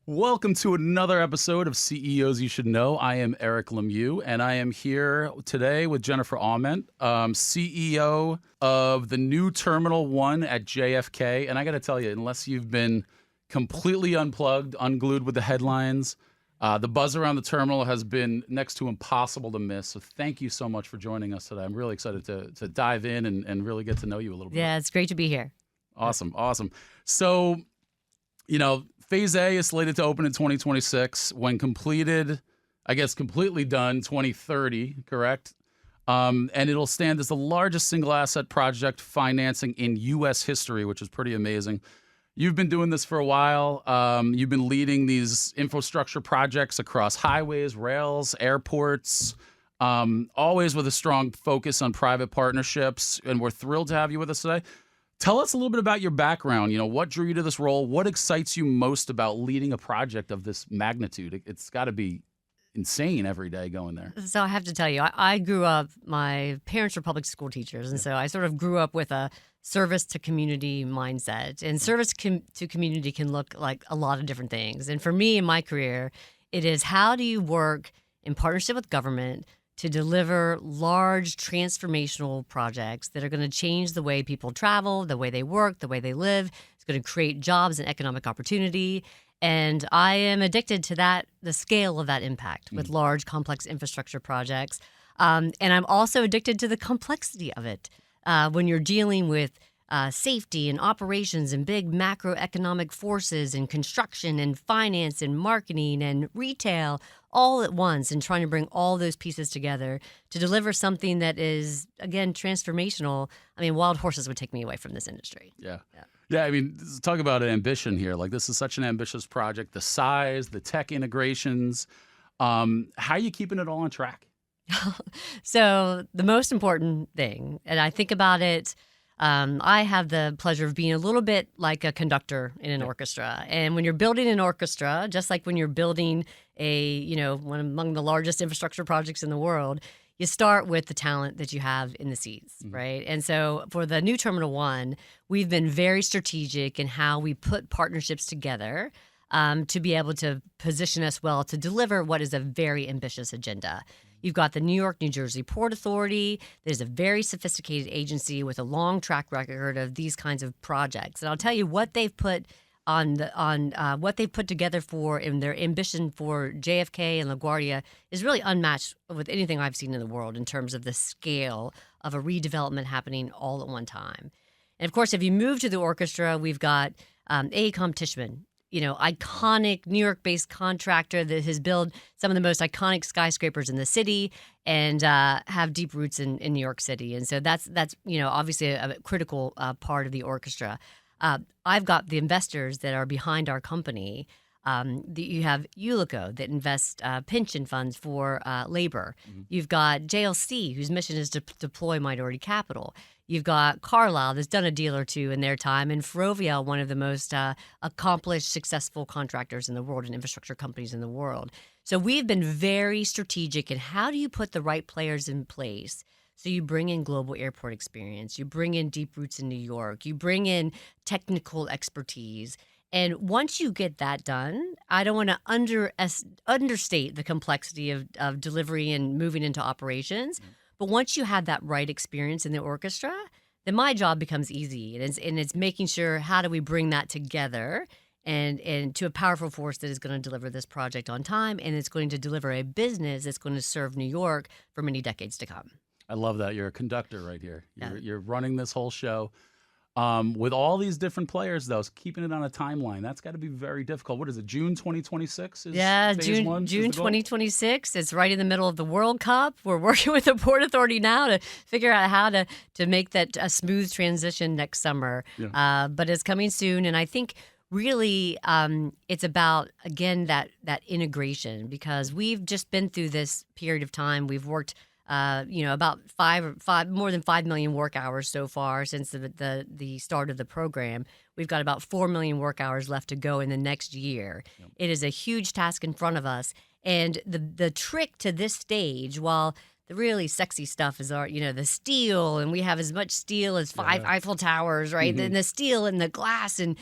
Welcome to another episode of CEOs You Should Know. I am Eric Lemieux, and I am here today with Jennifer Aument, CEO of the new Terminal 1 at JFK. And I got to tell you, unless you've been completely unplugged, unglued with the headlines, the buzz around the terminal has been next to impossible to miss. So thank you so much for joining us today. I'm really excited to dive in and really get to know you a little bit. Yeah, it's great to be here. Awesome. So, Phase A is slated to open in 2026. When completed, I guess completely done, 2030, correct? And it'll stand as the largest single asset project financing in U.S. history, which is pretty amazing. You've been doing this for a while. You've been leading these infrastructure projects across highways, rails, airports, always with a strong focus on private partnerships. And we're thrilled to have you with us today. Tell us a little bit about your background. What drew you to this role? What excites you most about leading a project of this magnitude? It's got to be insane every day going there. So I have to tell you, I grew up, my parents were public school teachers. And so I sort of grew up with a service to community mindset. And service to community can look like a lot of different things. And for me in my career, it is how do you work in partnership with government to deliver large transformational projects that are going to change the way people travel, the way they work, the way they live. It's going to create jobs and economic opportunity. And I am addicted to that, the scale of that impact with large, complex infrastructure projects. And I'm also addicted to the complexity of it. When you're dealing with safety and operations and big macroeconomic forces and construction and finance and marketing and retail all at once, and trying to bring all those pieces together to deliver something that is, again, transformational. I mean, wild horses would take me away from this industry. Yeah. I mean, talk about an ambition here. Like, this is such an ambitious project. The size, the tech integrations. How are you keeping it all on track? So the most important thing, and I think about it, I have the pleasure of being a little bit like a conductor in an orchestra. And when you're building an orchestra, just like when you're building one among the largest infrastructure projects in the world, you start with the talent that you have in the seats, right? And so for the new Terminal 1, we've been very strategic in how we put partnerships together to be able to position us well to deliver what is a very ambitious agenda. You've got the New York, New Jersey Port Authority. There's a very sophisticated agency with a long track record of these kinds of projects. And I'll tell you what they've put what they've put together for in their ambition for JFK and LaGuardia is really unmatched with anything I've seen in the world in terms of the scale of a redevelopment happening all at one time. And of course, if you move to the orchestra, we've got AECOM Tishman, iconic New York-based contractor that has built some of the most iconic skyscrapers in the city and have deep roots in New York City. And so that's obviously a critical part of the orchestra. I've got the investors that are behind our company. You have Ullico that invests pension funds for labor. You've got JLC, whose mission is to deploy minority capital. You've got Carlyle that's done a deal or two in their time, and Ferrovial, one of the most accomplished, successful contractors in the world and infrastructure companies in the world. So we've been very strategic in how do you put the right players in place. So you bring in global airport experience, you bring in deep roots in New York, you bring in technical expertise. And once you get that done, I don't want to understate the complexity of delivery and moving into operations. But once you have that right experience in the orchestra, then my job becomes easy. And it's making sure how do we bring that together and to a powerful force that is going to deliver this project on time, and it's going to deliver a business that's going to serve New York for many decades to come. I love that. You're a conductor right here. Yeah. You're running this whole show. With all these different players, though, keeping it on a timeline, that's got to be very difficult. What is it, June 2026? June 2026. It's right in the middle of the World Cup. We're working with the Port Authority now to figure out how to make that a smooth transition next summer. Yeah. But it's coming soon, and I think really it's about, again, that integration, because we've just been through this period of time. We've worked about more than 5 million work hours so far since the start of the program. We've got about 4 million work hours left to go in the next year. Yep. It is a huge task in front of us. And the trick to this stage, while The really sexy stuff is the steel, and we have as much steel as 5 Yeah. Eiffel Towers, right? Mhm. And the steel and the glass, and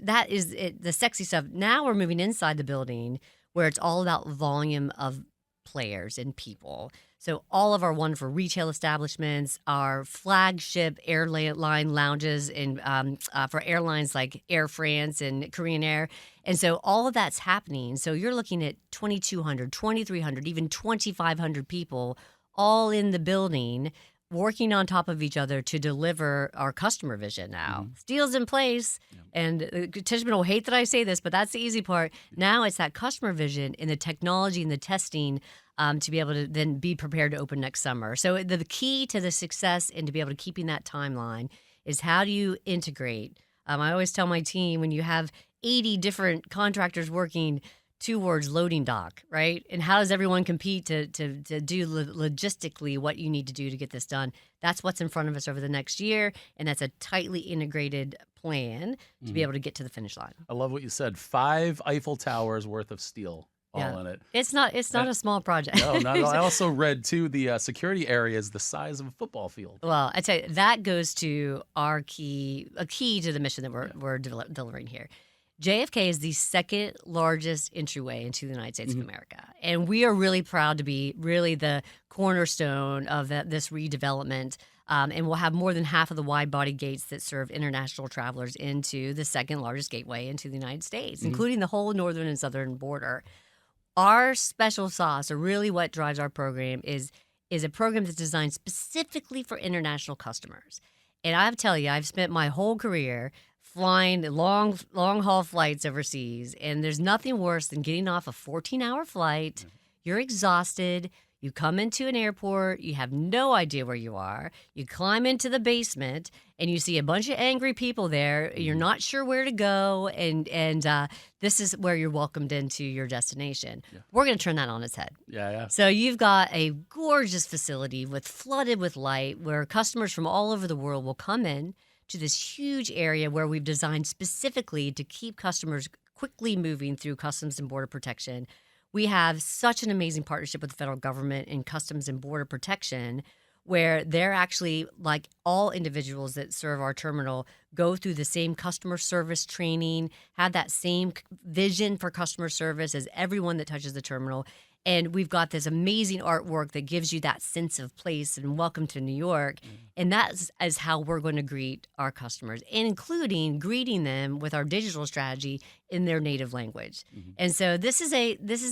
that is it, the sexy stuff. Now we're moving inside the building where it's all about volume of players and people. So all of our wonderful retail establishments, our flagship airline lounges, and for airlines like Air France and Korean Air, and so all of that's happening. So you're looking at 2,200, 2,300, even 2,500 people all in the building working on top of each other to deliver our customer vision now. Mhm. Steel's in place. Yeah. And Tishman will hate that I say this, but that's the easy part. Now it's that customer vision and the technology and the testing to be able to then be prepared to open next summer. So the key to the success and to be able to keeping that timeline is how do you integrate? I always tell my team when you have 80 different contractors working towards loading dock, right? And how does everyone compete to do logistically what you need to do to get this done? That's what's in front of us over the next year, and that's a tightly integrated plan to be Mhm. able to get to the finish line. I love what you said. 5 Eiffel Towers worth of steel all Yeah. in it. It's not And- a small project. No, not at all. I also read too the security area is the size of a football field. Well, I tell you, that goes to a key to the mission that Yeah. we're delivering here. JFK is the second largest entryway into the United States Mhm. of America. And we are really proud to be really the cornerstone of this redevelopment. And we'll have more than half of the wide body gates that serve international travelers into the second largest gateway into the United States, Mhm. including the whole northern and southern border. Our special sauce, or really what drives our program, is a program that's designed specifically for international customers. And I tell you, I've spent my whole career flying long haul flights overseas, and there's nothing worse than getting off a 14-hour flight. You're exhausted. You come into an airport, you have no idea where you are. You climb into the basement, and you see a bunch of angry people there. You're Mhm. not sure where to go, and this is where you're welcomed into your destination. Yeah. We're going to turn that on its head. Yeah, yeah. So you've got a gorgeous facility flooded with light where customers from all over the world will come in to this huge area where we've designed specifically to keep customers quickly moving through Customs and Border Protection. We have such an amazing partnership with the federal government in Customs and Border Protection, where they're actually, like all individuals that serve our terminal, go through the same customer service training, have that same vision for customer service as everyone that touches the terminal. And we've got this amazing artwork that gives you that sense of place and welcome to New York. And that is how we're going to greet our customers, including greeting them with our digital strategy in their native language. Mhm. And so this is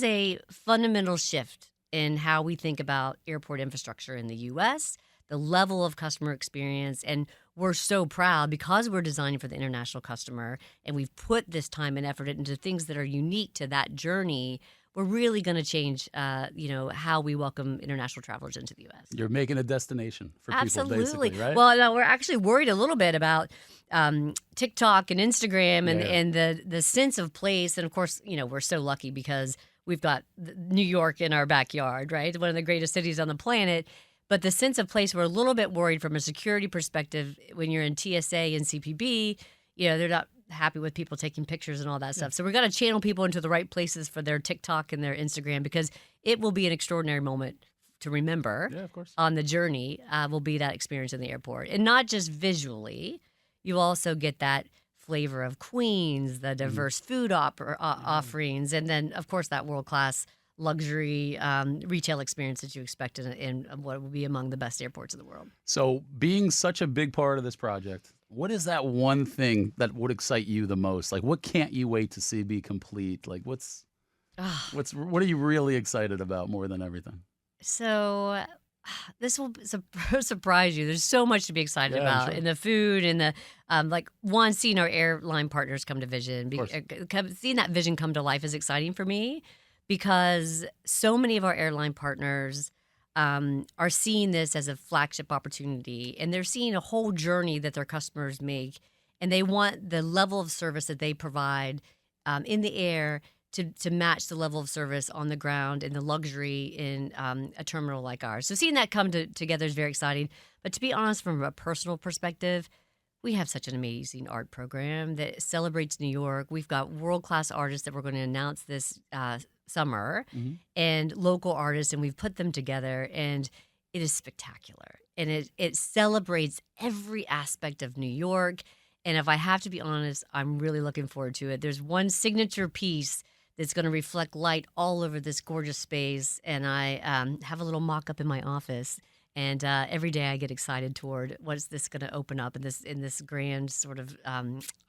a fundamental shift in how we think about airport infrastructure in the U.S., the level of customer experience. And we're so proud because we're designing for the international customer and we've put this time and effort into things that are unique to that journey. We're really going to change, how we welcome international travelers into the U.S. You're making a destination for people, Absolutely. basically, right? Well, no, we're actually worried a little bit about TikTok and Instagram and, Yeah. and the sense of place. And of course, we're so lucky because we've got New York in our backyard, right? One of the greatest cities on the planet. But the sense of place, we're a little bit worried from a security perspective when you're in TSA and CPB. They're not happy with people taking pictures and all that stuff. So we're going to channel people into the right places for their TikTok and their Instagram because it will be an extraordinary moment to remember Yeah, of course. on the journey. Will be that experience in the airport. And not just visually, you also get that flavor of Queens, the diverse food offerings, and then, of course, that world-class luxury retail experience that you expect in what will be among the best airports in the world. So, being such a big part of this project, what is that one thing that would excite you the most? Like, what can't you wait to see be complete? Like, what are you really excited about more than everything? So this will surprise you. There's so much to be excited Yeah, I'm about sure. in the food and the seeing our airline partners come to vision, Of course. seeing that vision come to life is exciting for me because so many of our airline partners are seeing this as a flagship opportunity, and they're seeing a whole journey that their customers make, and they want the level of service that they provide in the air to match the level of service on the ground and the luxury in a terminal like ours. So seeing that come together is very exciting. But to be honest, from a personal perspective, we have such an amazing art program that celebrates New York. We've got world-class artists that we're going to announce this summer, Mhm. and local artists, and we've put them together, and it is spectacular. And it celebrates every aspect of New York. And if I have to be honest, I'm really looking forward to it. There's one signature piece that's going to reflect light all over this gorgeous space, and I have a little mock-up in my office. And every day I get excited toward what's this going to open up in this grand sort of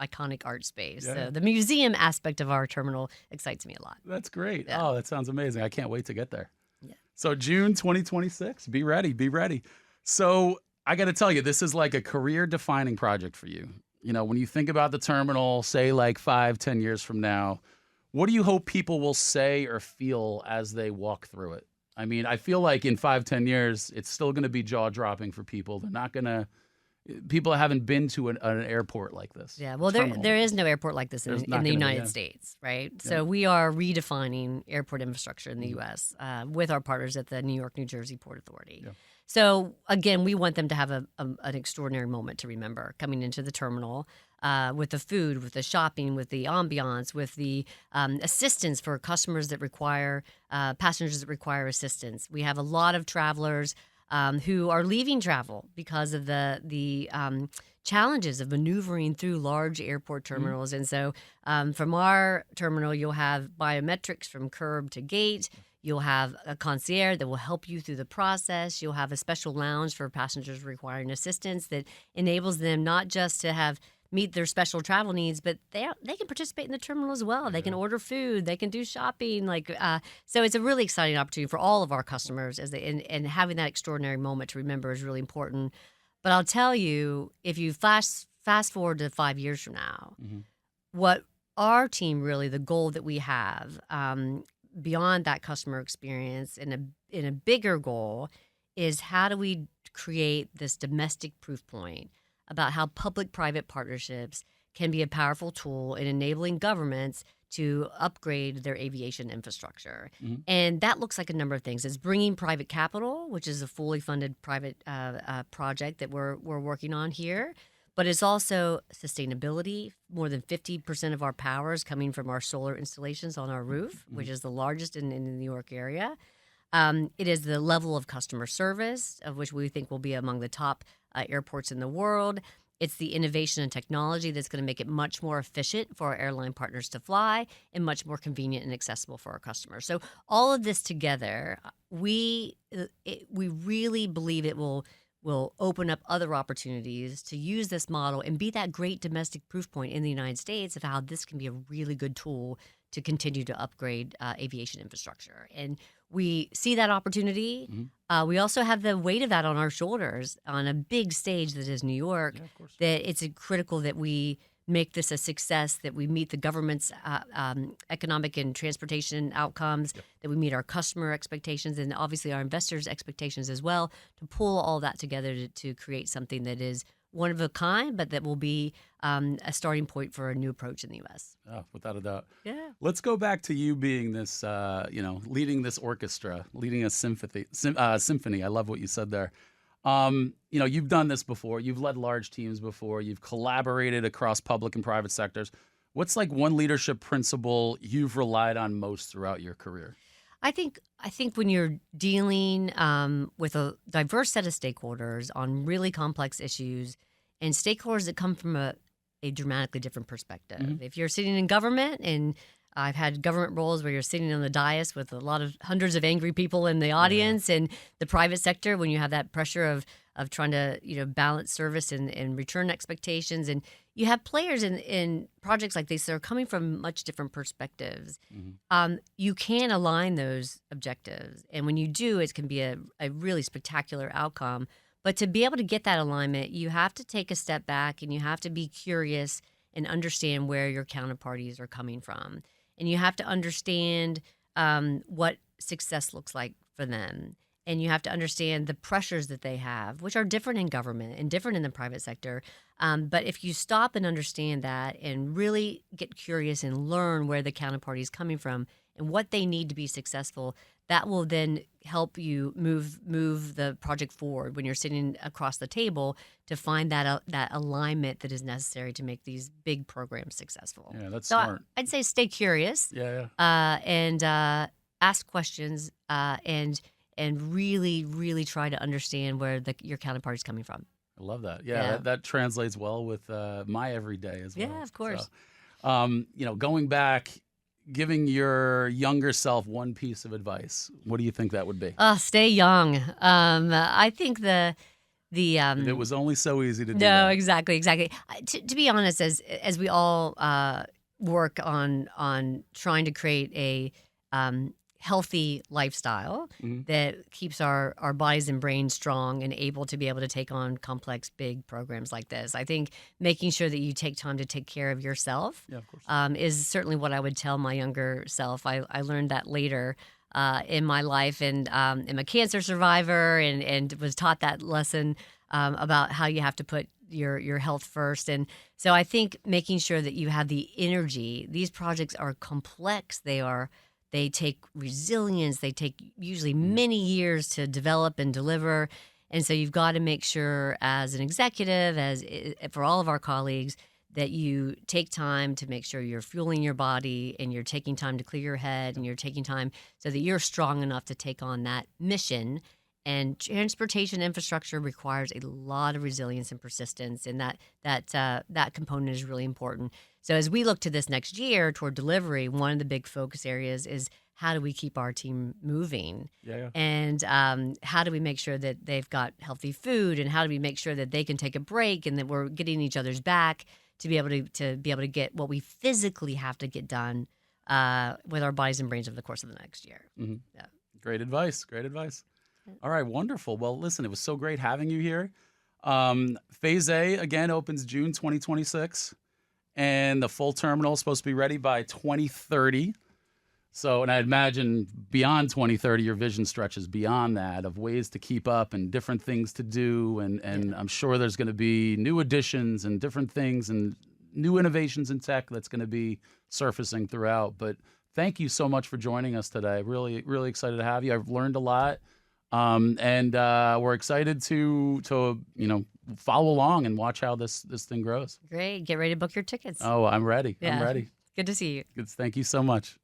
iconic art space. Yeah. So the museum aspect of our terminal excites me a lot. That's great. Yeah. Oh, that sounds amazing. I can't wait to get there. Yeah. So June 2026, be ready, be ready. So I got to tell you, this is like a career defining project for you. You know, when you think about the terminal, say like 5-10 years from now, what do you hope people will say or feel as they walk through it? I mean, I feel like in 5-10 years, it's still going to be jaw dropping for people. They're not going to, people haven't been to an airport like this. Yeah, well, terminal. there is no airport like this in There's the not gonna be, United yeah. States, right? Yeah. So we are redefining airport infrastructure in the Mhm. U.S. With our partners at the New York, New Jersey Port Authority. Yeah. So again, we want them to have an extraordinary moment to remember coming into the terminal with the food, with the shopping, with the ambiance, with the assistance for customers that require passengers that require assistance. We have a lot of travelers who are leaving travel because of the challenges of maneuvering through large airport terminals. And so from our terminal, you'll have biometrics from curb to gate. You'll have a concierge that will help you through the process. You'll have a special lounge for passengers requiring assistance that enables them not just to meet their special travel needs, but they can participate in the terminal as well. They can order food, they can do shopping. So it's a really exciting opportunity for all of our customers and having that extraordinary moment to remember is really important. But I'll tell you, if you fast forward to 5 years from now, Mhm. what our team really, the goal that we have beyond that customer experience and in a bigger goal is how do we create this domestic proof point about how public-private partnerships can be a powerful tool in enabling governments to upgrade their aviation infrastructure. Mhm. And that looks like a number of things. It's bringing private capital, which is a fully funded private project that we're working on here. But it's also sustainability. More than 50% of our power is coming from our solar installations on our roof, which is the largest in the New York area. It is the level of customer service, of which we think will be among the top airports in the world. It's the innovation and technology that's going to make it much more efficient for our airline partners to fly and much more convenient and accessible for our customers. So all of this together, we really believe it will open up other opportunities to use this model and be that great domestic proof point in the United States of how this can be a really good tool to continue to upgrade aviation infrastructure. And we see that opportunity. Mhm. We also have the weight of that on our shoulders on a big stage that is New York, Yeah, of course. that it's critical that we make this a success, that we meet the government's economic and transportation outcomes, that we meet our customer expectations, and obviously our investors' expectations as well, to pull all that together to create something that is one of a kind, but that will be a starting point for a new approach in the U.S. Oh, without a doubt. Yeah. Let's go back to you being this, leading this orchestra, leading a symphony. I love what you said there. You've done this before. You've led large teams before. You've collaborated across public and private sectors. What's like one leadership principle you've relied on most throughout your career? I think when you're dealing with a diverse set of stakeholders on really complex issues and stakeholders that come from a dramatically different perspective. Mhm. If you're sitting in government, and I've had government roles where you're sitting on the dais with a lot of hundreds of angry people in the audience, and the private sector when you have that pressure of trying to balance service and return expectations, and you have players in projects like this that are coming from much different perspectives. Mhm. You can align those objectives, and when you do, it can be a really spectacular outcome. But to be able to get that alignment, you have to take a step back and you have to be curious and understand where your counterparties are coming from. And you have to understand what success looks like for them. and you have to understand the pressures that they have, which are different in government and different in the private sector. But if you stop and understand that and really get curious and learn where the counterparty is coming from and what they need to be successful, that will then help you move the project forward when you're sitting across the table to find that alignment that is necessary to make these big programs successful. Yeah, that's So smart. I'd say stay curious. Yeah, And ask questions and really try to understand where your counterpart is coming from. I love that. Yeah, Yeah. that translates well with my everyday as well. Yeah, of course. So, going back, giving your younger self one piece of advice, what do you think that would be? Stay young. I think the It was only so easy to do no, that. exactly. To be honest, as we all work on trying to create a healthy lifestyle Mhm. that keeps our bodies and brains strong and able to be able to take on complex, big programs like this, I think making sure that you take time to take care of yourself Yeah, of course. is certainly what I would tell my younger self. I learned that later in my life, and am a cancer survivor, and was taught that lesson about how you have to put your health first. And so I think making sure that you have the energy. These projects are complex. They take resilience. They take usually many years to develop and deliver. And so you've got to make sure, as an executive, for all of our colleagues, that you take time to make sure you're fueling your body and you're taking time to clear your head and you're taking time so that you're strong enough to take on that mission. And transportation infrastructure requires a lot of resilience and persistence, and that component is really important. So as we look to this next year toward delivery, one of the big focus areas is how do we keep our team moving, Yeah. and how do we make sure that they've got healthy food, and how do we make sure that they can take a break and that we're getting each other's back to be able to get what we physically have to get done with our bodies and brains over the course of the next year. Mhm. Yeah. Great advice. Great advice. All right, wonderful. Well, listen, it was so great having you here. Phase A, again, opens June 2026, and the full terminal is supposed to be ready by 2030. So, and I imagine beyond 2030, your vision stretches beyond that of ways to keep up and different things to do. And I'm sure there's going to be new additions and different things and new innovations in tech that's going to be surfacing throughout. But thank you so much for joining us today. Really, really excited to have you. I've learned a lot. And we're excited to follow along and watch how this thing grows. Great. Get ready to book your tickets. Oh, I'm ready. Yeah. I'm ready. Good to see you. Thank you so much.